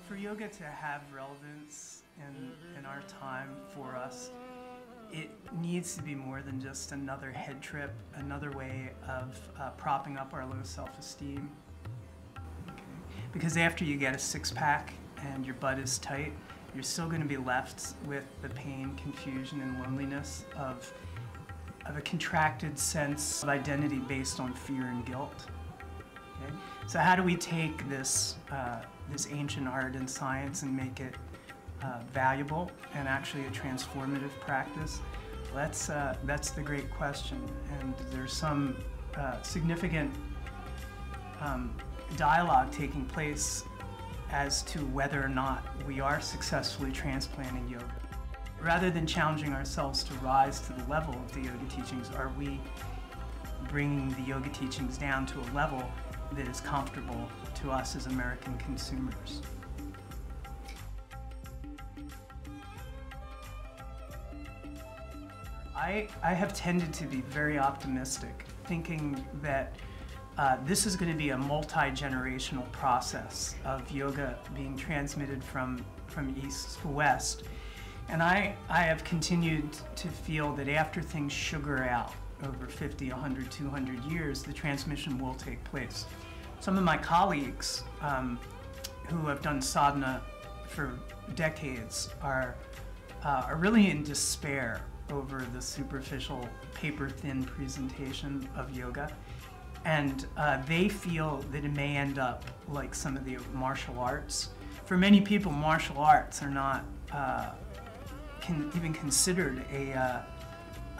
For yoga to have relevance in our time for us, it needs to be more than just another head trip, another way of propping up our low self-esteem. Okay. Because after you get a six-pack and your butt is tight, you're still going to be left with the pain, confusion, and loneliness of a contracted sense of identity based on fear and guilt. Okay? So how do we take this ancient art and science and make it valuable and actually a transformative practice? That's the great question, and there's some significant dialogue taking place as to whether or not we are successfully transplanting yoga. Rather than challenging ourselves to rise to the level of the yoga teachings, are we bringing the yoga teachings down to a level that is comfortable to us as American consumers? I have tended to be very optimistic, thinking that this is going to be a multi-generational process of yoga being transmitted from east to west. And I have continued to feel that after things sugar out over 50, 100, 200 years, the transmission will take place. Some of my colleagues who have done sadhana for decades are really in despair over the superficial, paper-thin presentation of yoga. And they feel that it may end up like some of the martial arts. For many people, martial arts are not even considered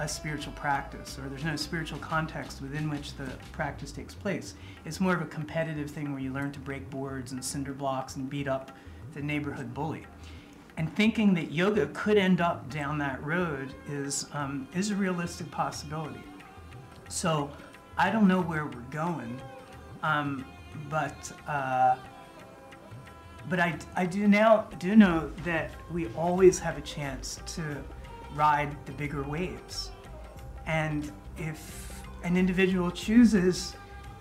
a spiritual practice, or there's no spiritual context within which the practice takes place. It's more of a competitive thing where you learn to break boards and cinder blocks and beat up the neighborhood bully. And thinking that yoga could end up down that road is a realistic possibility. So I don't know where we're going, but I do know that we always have a chance to ride the bigger waves. And if an individual chooses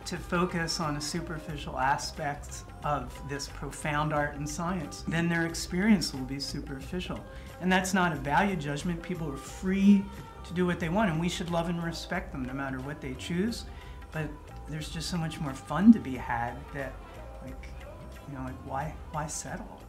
to focus on a superficial aspect of this profound art and science, then their experience will be superficial. And that's not a value judgment. People are free to do what they want, and we should love and respect them no matter what they choose. But there's just so much more fun to be had that, why settle?